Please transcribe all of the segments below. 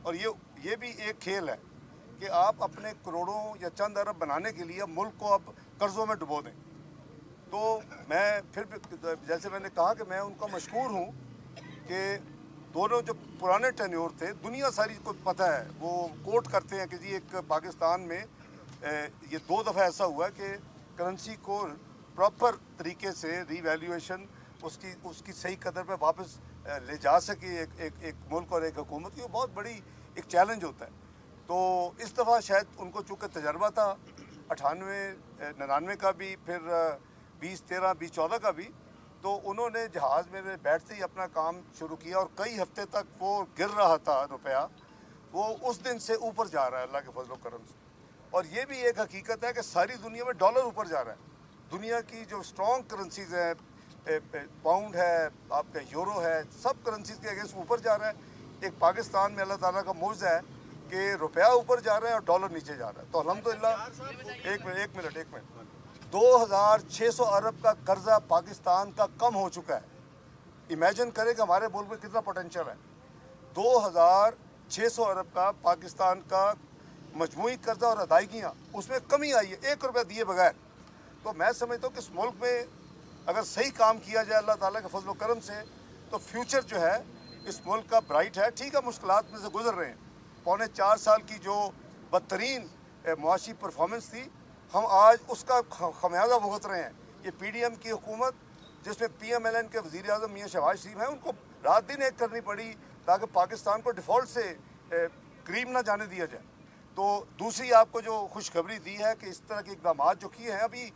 اور یہ بھی ایک کھیل ہے کہ آپ اپنے کروڑوں یا چند ارب بنانے کے لیے ملک کو اب قرضوں میں ڈبو دیں. تو میں پھر جیسے میں نے کہا کہ میں ان کا مشکور ہوں کہ دونوں جو پرانے ٹینیور تھے, دنیا ساری کو پتہ ہے, وہ کوٹ کرتے ہیں کہ جی ایک پاکستان میں یہ 2 دفعہ ایسا ہوا کہ کرنسی کو پراپر طریقے سے ری ویلیویشن اس کی صحیح قدر پہ واپس لے جا سکے ایک ملک اور ایک حکومت کی, وہ بہت بڑی ایک چیلنج ہوتا ہے. تو اس دفعہ شاید ان کو چونکہ تجربہ تھا 98-99 کا بھی, پھر 2013 2014 کا بھی, تو انہوں نے جہاز میں بیٹھتے ہی اپنا کام شروع کیا اور کئی ہفتے تک وہ گر رہا تھا روپیہ, وہ اس دن سے اوپر جا رہا ہے اللہ کے فضل و کرم سے. اور یہ بھی ایک حقیقت ہے کہ ساری دنیا میں ڈالر اوپر جا رہا ہے. دنیا کی جو اسٹرانگ کرنسیز ہیں, پاؤنڈ ہے, آپ کا یورو ہے, سب کرنسیز کے اگینسٹ اوپر جا رہا ہے. ایک پاکستان میں اللہ تعالیٰ کا معجزہ ہے کہ روپیہ اوپر جا رہا ہے اور ڈالر نیچے جا رہا ہے. تو الحمدللہ ایک منٹ 2600 ارب کا قرضہ پاکستان کا کم ہو چکا ہے. امیجن کریں کہ ہمارے ملک میں کتنا پوٹینشیل ہے. 2600 ارب کا پاکستان کا مجموعی قرضہ اور ادائیگیاں, اس میں کمی آئی ہے 1 روپیہ دیے بغیر. تو میں سمجھتا ہوں کہ اس ملک میں اگر صحیح کام کیا جائے اللہ تعالیٰ کے فضل و کرم سے, تو فیوچر جو ہے اس ملک کا برائٹ ہے. ٹھیک ہے, مشکلات میں سے گزر رہے ہیں. 4.25 سال کی جو بدترین معاشی پرفارمنس تھی, ہم آج اس کا خمیازہ بھگت رہے ہیں. یہ پی ڈی ایم کی حکومت جس میں پی ایم ایل این کے وزیر اعظم میاں شہباز شریف ہیں, ان کو رات دن ایک کرنی پڑی تاکہ پاکستان کو ڈیفالٹ سے قریب نہ جانے دیا جائے. تو دوسری آپ کو جو خوشخبری دی ہے کہ اس طرح کے اقدامات جو کیے ہیں, ابھی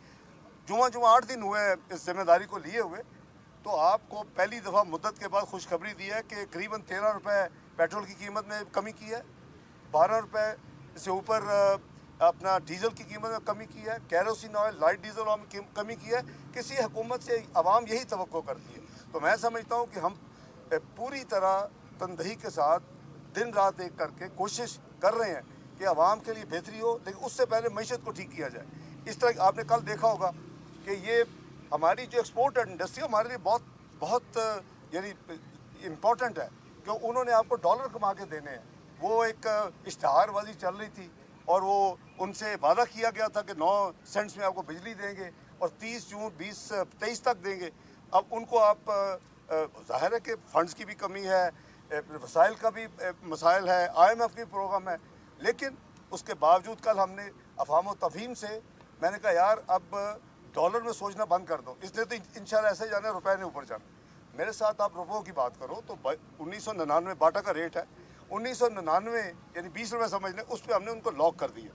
جمعہ 8 دن ہوئے اس ذمہ داری کو لیے ہوئے, تو آپ کو پہلی دفعہ مدت کے بعد خوشخبری دی ہے کہ قریباً 13 روپے پیٹرول کی قیمت میں کمی کی ہے, 12 روپے سے اوپر اپنا ڈیزل کی قیمت میں کمی کی ہے, kerosene oil, light diesel oil میں کمی کی ہے. کسی حکومت سے عوام یہی توقع کرتی ہے. تو میں سمجھتا ہوں کہ ہم پوری طرح تندہی کے ساتھ دن رات ایک کر کے کوشش کر رہے ہیں کہ عوام کے لیے بہتری ہو, لیکن اس سے پہلے معیشت کو ٹھیک کیا جائے. اس طرح آپ نے کل دیکھا ہوگا کہ یہ ہماری جو ایکسپورٹ انڈسٹری ہمارے لیے بہت یعنی امپورٹنٹ ہے, کہ انہوں نے آپ کو ڈالر کما کے دینے ہیں. وہ ایک اشتہار بازی چل رہی تھی اور وہ ان سے وعدہ کیا گیا تھا کہ 9 سینٹس میں آپ کو بجلی دیں گے اور 30 جون 2023 تک دیں گے. اب ان کو آپ ظاہر ہے کہ فنڈز کی بھی کمی ہے, وسائل کا بھی مسائل ہے, آئی ایم ایف کی پروگرام ہے, لیکن اس کے باوجود کل ہم نے افہام و تفہیم سے میں نے کہا یار اب ڈالر میں سوچنا بند کر دو, اس لیے تو انشاءاللہ ایسے جانا ہے روپے نے اوپر جانا. میرے ساتھ آپ روپوں کی بات کرو تو 1999 باٹا کا ریٹ ہے 1999 یعنی 20 روپے سمجھ لیں, اس پہ ہم نے ان کو لاک کر دیا.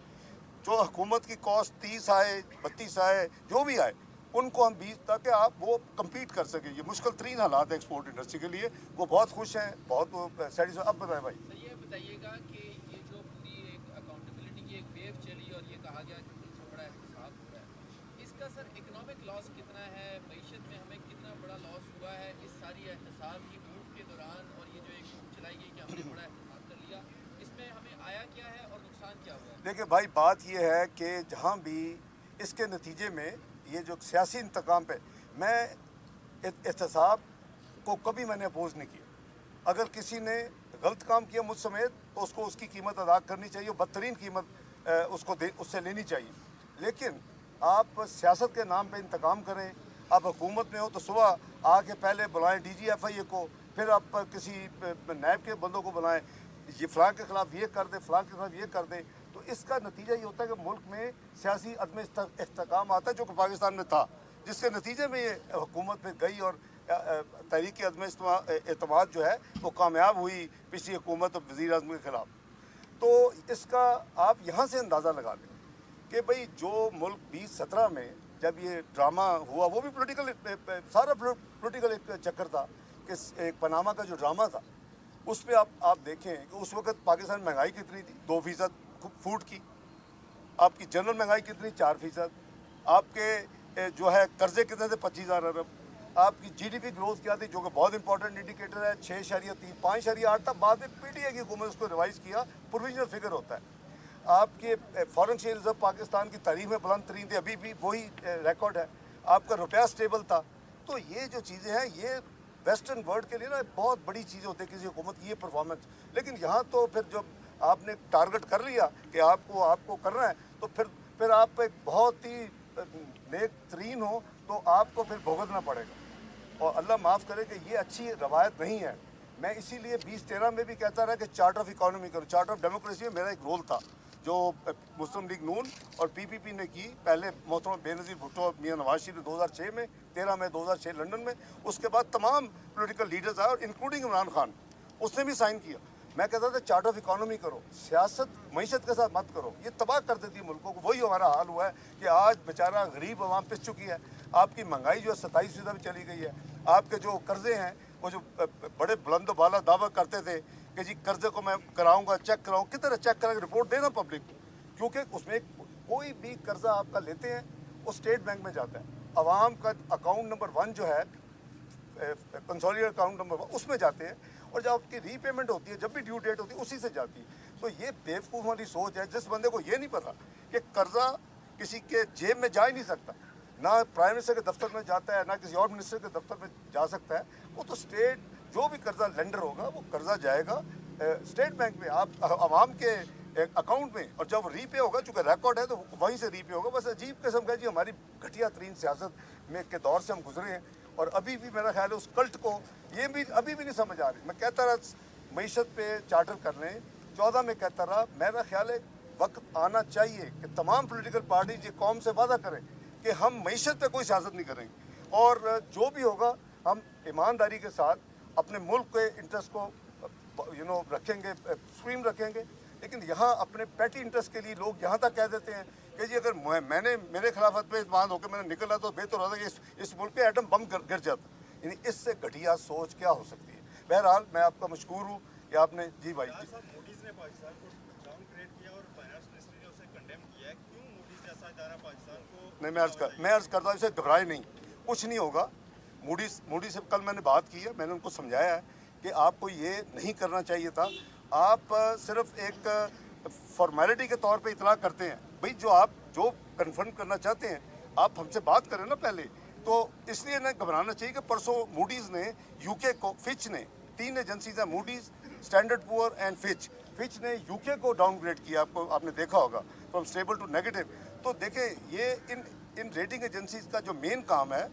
جو حکومت کی کاسٹ 30 آئے 32 آئے جو بھی آئے ان کو ہم 20 تاکہ آپ وہ کمپیٹ کر سکیں. یہ مشکل ترین حالات ہے ایکسپورٹ انڈسٹری کے لیے. وہ بہت خوش ہیں, بہت سیٹسفائی. اب بتائیں بھائی. یہ بتائیے گا کہ یہ جو پوری ایک اکاؤنٹیبلٹی کی ایک ویو چلی اور یہ کہا گیا کہ 300 بڑا احتساب ہو رہا ہے, اس کا سر اکنامک لاس کتنا ہے, معیشت میں ہمیں کتنا بڑا لاس ہوا ہے اس ساری احتساب کی موو کے دوران, اور یہ جو ایک موو چلائی گئی کہ ہم نے بڑا احتساب کر لیا, اس میں ہمیں آیا کیا ہے اور نقصان کیا ہوا ہے؟ دیکھیں بھائی, بات یہ ہے کہ جہاں بھی اس کے نتیجے میں یہ جو سیاسی انتقام پہ, میں احتساب کو کبھی میں نے اپوز نہیں کیا. اگر کسی نے غلط کام کیا مجھ سمیت تو اس کو اس کی قیمت ادا کرنی چاہیے, بدترین قیمت اس سے لینی چاہیے. لیکن آپ سیاست کے نام پہ انتقام کریں, آپ حکومت میں ہو تو صبح آ کے پہلے بلائیں ڈی جی ایف آئی اے کو, پھر آپ کسی نیب کے بندوں کو بلائیں, یہ فلاں کے خلاف یہ کر دیں, فلاں کے خلاف یہ کر دیں. تو اس کا نتیجہ یہ ہوتا ہے کہ ملک میں سیاسی عدم استحکام آتا ہے, جو کہ پاکستان میں تھا, جس کے نتیجے میں یہ حکومت پہ گئی اور تحریک عدم اعتماد جو ہے وہ کامیاب ہوئی پچھلی حکومت اور وزیر اعظم کے خلاف. تو اس کا آپ یہاں سے اندازہ لگا لیں کہ بھئی جو ملک 2017 میں جب یہ ڈرامہ ہوا, وہ بھی پولیٹیکل, سارا پولیٹیکل ایک چکر تھا کہ ایک پاناما کا جو ڈرامہ تھا, اس پہ آپ دیکھیں کہ اس وقت پاکستان میں مہنگائی کتنی تھی, 2% فوڈ کی. آپ کی جنرل مہنگائی کتنی, 4%. آپ کے جو ہے قرضے کتنے تھے, 25,000 ارب. آپ کی جی ڈی پی گروتھ کیا تھی, جو کہ بہت امپورٹنٹ انڈیکیٹر ہے, 6.3 5.8 تھا. بعد میں پی ٹی آئی کی حکومت اس کو ریوائز کیا, پروویژنل فگر ہوتا ہے. آپ کے فارن شیئر ریزرو پاکستان کی تاریخ میں بلند ترین تھے, ابھی بھی وہی ریکارڈ ہے. آپ کا روپیہ سٹیبل تھا. تو یہ جو چیزیں ہیں یہ वेस्टर्न वर्ल्ड के लिए ना बहुत बड़ी चीज़ होती है किसी हुकूमत की ये परफॉर्मेंस, लेकिन यहाँ तो फिर जब आपने टारगेट कर लिया कि आपको करना है, तो फिर आप एक बहुत ही नेक तरीन हो तो आपको फिर भुगतना पड़ेगा, और अल्लाह माफ़ करे कि ये अच्छी रवायत नहीं है। मैं इसीलिए 2013 में भी कहता रहा कि चार्टर ऑफ इकोनॉमी करो, चार्टर ऑफ डेमोक्रेसी में मेरा एक रोल था जो मुस्लिम लीग नून और पीपीपी ने की। पहले मोहतरमा बेनज़ीर भुट्टो और मियां नवाज शरीफ 2006 में, 13 मई 2006 लंदन में, उसके बाद तमाम पॉलिटिकल लीडर्स आए और इंक्लूडिंग इमरान खान, उसने भी साइन किया। मैं कहता था चार्टर ऑफ इकोनॉमी करो, सियासत मईशत के साथ मत करो, ये तबाह कर देती है मुल्कों को। वही हमारा हाल हुआ है कि आज बेचारा गरीब आवाम पिस चुकी है। आपकी महंगाई जो है 27% भी चली गई है। आपके जो कर्जे हैं वो जो बड़े बुलंद बाला दावा करते थे कि जी कर्जे को मैं कराऊंगा, चेक कराऊँ, किधर चेक करा के रिपोर्ट देना पब्लिक को, क्योंकि उसमें कोई भी कर्जा आपका लेते हैं वो स्टेट बैंक में जाता है। आवाम का अकाउंट नंबर 1 जो है कंसोलिडेटेड अकाउंट नंबर 1 उसमें जाते हैं, और जब आपकी रीपेमेंट होती है, जब भी ड्यू डेट होती है, उसी से जाती है। तो ये बेवकूफ़ वाली सोच है। जिस बंदे को ये नहीं पता कि कर्जा किसी के जेब में जा ही नहीं सकता, ना प्राइम मिनिस्टर के दफ्तर में जाता है, ना किसी और मिनिस्टर के दफ्तर में जा सकता है, वो तो स्टेट जो भी कर्जा लेंडर होगा वो कर्जा जाएगा स्टेट बैंक में, आप आवाम के अकाउंट में, और जब रीपे होगा, चूँकि रिकॉर्ड है तो वहीं से रीपे होगा। बस अजीब किस्म का जी हमारी घटिया तरीन सियासत में के दौर से हम गुजरे हैं, और अभी भी मेरा ख्याल है उस कल्ट को ये भी अभी भी नहीं समझ आ रही। मैं कहता रहा मईशत पे चार्टर करने 14 में कहता रहा, मेरा ख्याल है वक्त आना चाहिए कि तमाम पॉलिटिकल पार्टी ये कौम से वादा करें कि हम मईशत पे कोई सियासत नहीं करेंगे, और जो भी होगा हम ईमानदारी के साथ अपने मुल्क के इंटरेस्ट को रखेंगे, सुप्रीम रखेंगे। लेकिन यहाँ अपने पैटी इंटरेस्ट के लिए लोग यहाँ तक कह देते हैं कि जी अगर मैंने मेरे खिलाफत पे इत्मीनान होकर मैंने निकला तो बेहतर होता कि इस मुल्क पे एटम बम गिर जाता। यानी इससे घटिया सोच क्या हो सकती है। बहरहाल मैं आपका मशकूर हूँ कि आपने जी भाई मूडीज ने पाकिस्तान को डाउनग्रेड किया और फाइनेंस मिनिस्ट्री ने उसे कंडेम किया है। क्यों मूडीज जैसा इदारा पाकिस्तान को? नहीं, मैं अर्ज़ करता हूँ इसे घबराए नहीं, कुछ नहीं होगा। मूडी से कल मैंने बात की है, मैंने उनको समझाया है कि आपको ये नहीं करना चाहिए था। आप सिर्फ एक फॉर्मेलिटी के तौर पे इतला करते हैं। भाई जो कन्फर्म करना चाहते हैं आप हमसे बात करें ना पहले, तो इसलिए ना घबराना चाहिए कि परसों मूडीज़ ने यूके को, फिच ने, 3 एजेंसीज हैं Moody's, standard poor and Fitch ने यूके को डाउनग्रेड किया। आपने देखा होगा फ्रॉम स्टेबल टू नेगेटिव। तो देखें ये इन रेटिंग एजेंसीज का जो मेन काम है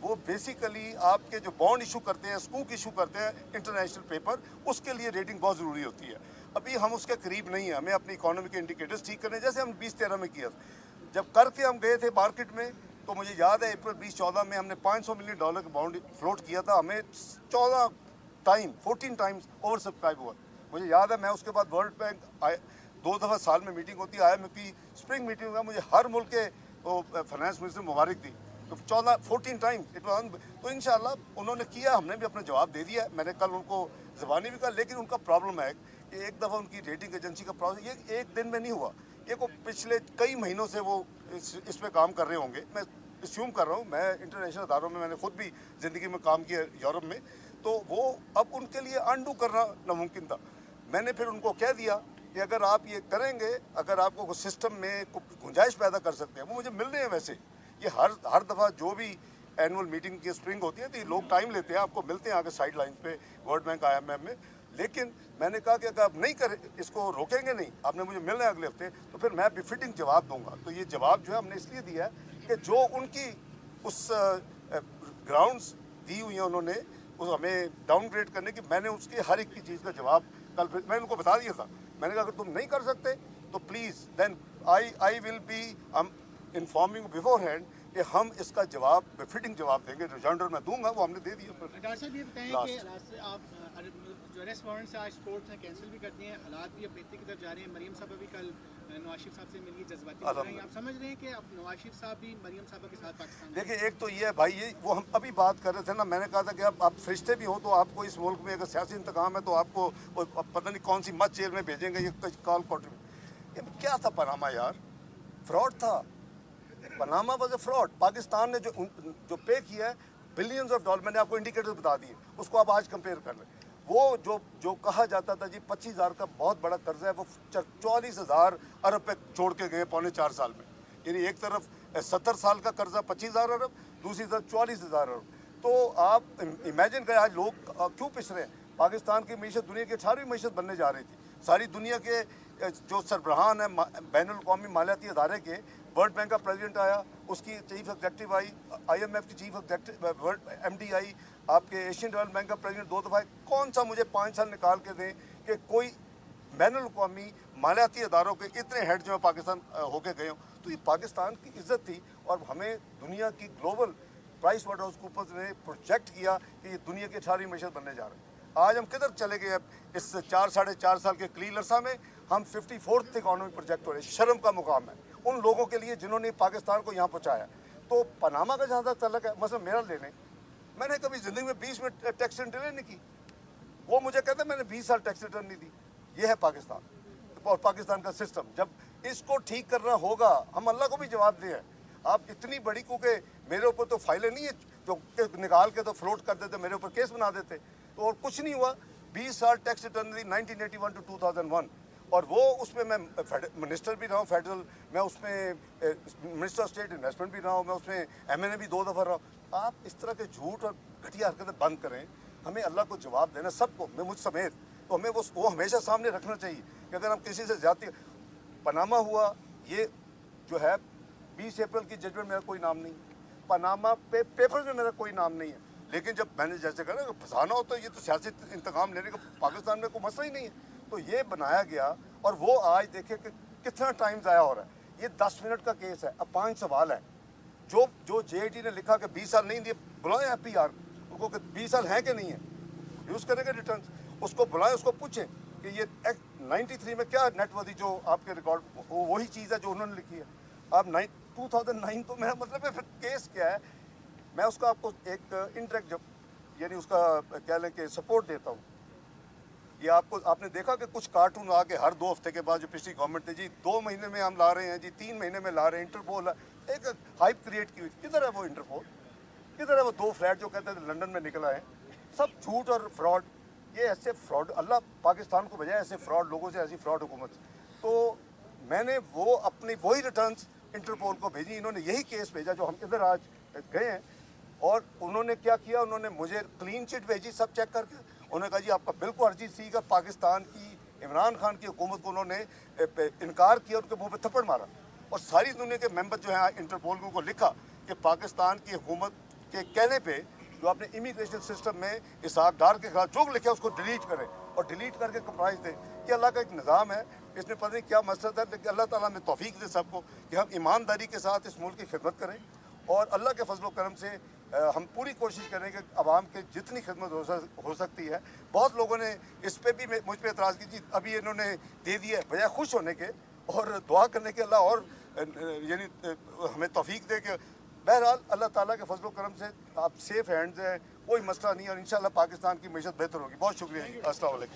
वो बेसिकली आपके जो बॉन्ड इशू करते हैं, स्कूक इशू करते हैं, इंटरनेशनल पेपर, उसके लिए रेटिंग बहुत ज़रूरी होती है। अभी हम उसके करीब नहीं हैं। हमें अपनी इकोनॉमी के इंडिकेटर्स ठीक करने, जैसे हम 2013 में किया जब करके हम गए थे मार्केट में, तो मुझे याद है अप्रैल 2014 में हमने $500 मिलियन का बॉन्ड फ्लोट किया था। हमें 14 टाइम्स ओवर सब्सक्राइब हुआ। मुझे याद है मैं उसके बाद वर्ल्ड बैंक 2 दफ़ा साल में मीटिंग होती है, IMF की स्प्रिंग मीटिंग हुआ, मुझे हर मुल्क के फाइनेंस मिनिस्टर मुबारक दी। तो 14 टाइम्स इट वाज। तो इंशाल्लाह उन्होंने किया, हमने भी अपना जवाब दे दिया। मैंने कल उनको ज़बानी भी कहा, लेकिन उनका प्रॉब्लम है कि एक दफ़ा उनकी रेटिंग एजेंसी का प्रॉब्लम ये एक दिन में नहीं हुआ, ये को पिछले कई महीनों से वो इस पे काम कर रहे होंगे। मैं अस्यूम कर रहा हूँ, मैं इंटरनेशनल अदारों में मैंने खुद भी ज़िंदगी में काम किया यूरोप में, तो वो अब उनके लिए अनडू करना नामुमकिन था। मैंने फिर उनको कह दिया कि अगर आप ये करेंगे, अगर आपको सिस्टम में गुंजाइश पैदा कर सकते हैं, वो मुझे मिल रहे हैं। वैसे ये हर दफ़ा जो भी एनुअल मीटिंग की स्प्रिंग होती है तो ये लोग टाइम लेते हैं, आपको मिलते हैं आगे साइड लाइन पे वर्ल्ड बैंक IMF में। लेकिन मैंने कहा कि अगर आप नहीं करें, इसको रोकेंगे नहीं, आपने मुझे मिलना है अगले हफ्ते, तो फिर मैं बिफिटिंग जवाब दूंगा। तो ये जवाब जो है हमने इसलिए दिया है कि जो उनकी उस ग्राउंड्स दी हुई हैं उन्होंने उस हमें डाउनग्रेड करने की, मैंने उसकी हर एक की चीज़ का जवाब कल फिर मैंने उनको बता दिया था। मैंने कहा अगर तुम नहीं कर सकते तो please then I will be informing beforehand कि हम इसका जवाब फिटिंग जवाब देंगे। जो जनरल मैं दूंगा वो हमने दे दिया। डॉक्टर साहब ये बताएं कि आप जो अरेस्ट वारंट से आज कोर्ट ने कैंसिल भी कर दिए हैं, हालात भी अब बेहतरी की तरफ जा रहे हैं। मरियम साहब भी कल नवाज शरीफ साहब से मिली, जज्बाती हो रही हैं। आप समझ रहे हैं कि अब नवाज शरीफ साहब भी मरियम साहब के साथ पाकिस्तान? देखिए, एक तो ये है भाई, ये वो हम अभी बात कर रहे थे ना, मैंने कहा था कि आप फरिश्ते भी हो तो आपको इस मुल्क में अगर सियासी इंतकाम है तो आपको पता नहीं कौन सी मत जेल में भेजेंगे। ये कॉल कोर्ट में क्या था, पनामा यार फ्रॉड था। Panama was a fraud. Pakistan ने जो पे किया है बिलियंस ऑफ डॉलर, मैंने आपको इंडिकेटर्स बता दिए, उसको आप आज कंपेयर कर लें। वो जो कहा जाता था जी 25,000 का बहुत बड़ा कर्जा है, वो 44,000 अरब पे छोड़ के गए 4.25 साल में। यानी एक तरफ 70 साल का कर्जा 25,000 अरब, दूसरी तरफ 44,000 अरब। तो आप इमेजिन करें आज लोग क्यों पिस रहे हैं। पाकिस्तान की मीशत दुनिया की 18वीं मीशत बनने जा रही थी। सारी दुनिया के जो सरबराहान है बैनुल अक़वामी मालियाती अदारे के, वर्ल्ड बैंक का प्रेसिडेंट आया, उसकी चीफ एग्जेक्टिव आई, IMF की चीफ एग्जेक्टिव MD आई, आपके एशियन डेवलपमेंट बैंक का प्रेसिडेंट 2 दफ़ा। कौन सा मुझे 5 साल निकाल के दें कि कोई बैनुल अक़वामी मालियाती अदारों के इतने हेड जो है पाकिस्तान होके गए हों। तो ये पाकिस्तान की इज्जत थी और हमें दुनिया की global PricewaterhouseCoopers ने प्रोजेक्ट किया कि ये दुनिया की 18वीं मीशत बनने जा रहे हैं। आज हम किधर चले गए। अब इस 4-4.5 साल के कलील अरसा में हम 54th इकॉनॉमिक प्रोजेक्ट हो रहे हैं। शर्म का मुकाम है उन लोगों के लिए जिन्होंने पाकिस्तान को यहाँ पहुँचाया। तो पनामा का जहाँ तक तल्लक है, मसलन मेरा ले लें, मैंने कभी ज़िंदगी में 20 मिनट टैक्स रिटर्न नहीं की। वो मुझे कहते हैं मैंने 20 साल टैक्स रिटर्न नहीं दी। ये है पाकिस्तान और पाकिस्तान का सिस्टम। जब इसको ठीक करना होगा, हम अल्लाह को भी जवाब दें। आप इतनी बड़ी, क्योंकि मेरे ऊपर तो फाइलें नहीं है जो निकाल के तो फ्लोट कर देते, मेरे ऊपर केस बना देते, तो और कुछ नहीं हुआ। 20 साल टैक्स रिटर्न दी 1981 to 2001, और वो उसमें मैं मिनिस्टर भी रहा हूँ फेडरल, मैं उसमें मिनिस्टर ऑफ स्टेट इन्वेस्टमेंट भी रहा हूँ, मैं उसमें MNA भी 2 दफ़ा रहा हूँ। आप इस तरह के झूठ और घटिया हरकतें बंद करें। हमें अल्लाह को जवाब देना सबको, मैं मुझ समेत, तो हमें वो हमेशा सामने रखना चाहिए कि अगर हम किसी से ज्यादा। पनामा हुआ, ये जो है 20 अप्रैल की जजमेंट मेरा कोई नाम नहीं, पनामा पे पेपर में मेरा कोई नाम नहीं है। लेकिन जब मैंने जैसे कहा ना फंसाना हो तो ये तो सियासी इंतकाम लेने का पाकिस्तान में कोई मसला ही नहीं है। तो ये बनाया गया और वो आज देखे कि कितना टाइम ज़ाया हो रहा है। ये 10 मिनट का केस है। अब 5 सवाल है। जो JIT ने लिखा कि 20 साल नहीं दिए, बुलाएं FPR उनको कि 20 साल हैं कि नहीं है, यूज़ करेंगे रिटर्न, उसको बुलाएं, उसको पूछें कि ये एक्ट 93 में क्या नेटवर्दी जो आपके रिकॉर्ड वही चीज़ है जो उन्होंने लिखी है। आप 2009 तो मेरा मतलब है फिर केस क्या है। मैं उसका आपको एक इंटरेक्ट जब यानी उसका कह लें कि सपोर्ट देता हूँ। ये आपने देखा कि कुछ कार्टून आके हर 2 हफ्ते के बाद जो पिछली गवर्नमेंट ने जी 2 महीने में हम ला रहे हैं जी, 3 महीने में ला रहे हैं, इंटरपोल एक हाइप क्रिएट की हुई। किधर है वो इंटरपोल, किधर है वो 2 फ्लैट जो कहते हैं लंदन में निकला है। सब झूठ और फ्रॉड। ये ऐसे फ्रॉड, अल्लाह पाकिस्तान को बजाय ऐसे फ्रॉड लोगों से, ऐसी फ्रॉड हुकूमत। तो मैंने वो अपनी वही रिटर्न्स इंटरपोल को भेजी। इन्होंने यही केस भेजा जो हम इधर आज गए हैं। और उन्होंने क्या किया, उन्होंने मुझे क्लीन चिट भेजी सब चेक करके। उन्होंने कहा जी आपका बिल्कुल अर्जी सी का पाकिस्तान की इमरान खान की हुकूमत को उन्होंने इनकार किया, उनके मुंह पे थप्पड़ मारा। और सारी दुनिया के मेंबर जो हैं इंटरपोल को लिखा कि पाकिस्तान की हुकूमत के कहने पे जो अपने इमिग्रेशन सिस्टम में इसहाक डार के खिलाफ जो लिखा उसको डिलीट करें और डिलीट करके कंप्राइज दें। ये अल्लाह का एक निज़ाम है। इसमें पता नहीं क्या मसला है, लेकिन अल्लाह ताला में तौफीक दे सबको कि हम ईमानदारी के साथ इस मुल्क की खिदमत करें। और अल्लाह के फजल करम से हम पूरी कोशिश करें कि आवाम के जितनी खिदमत हो सकती है। बहुत लोगों ने इस पर भी मुझ पर एतराज़ की, अभी इन्होंने दे दिया है, बजाय खुश होने के और दुआ करने के अल्लाह और यानी हमें तौफीक दे के। बहरहाल अल्लाह ताला के फजल करम से आप सेफ हैंड्स हैं, कोई मसला नहीं है और इंशाल्लाह पाकिस्तान की मैशत बेहतर होगी। बहुत शुक्रिया। अस्सलाम वालेकुम।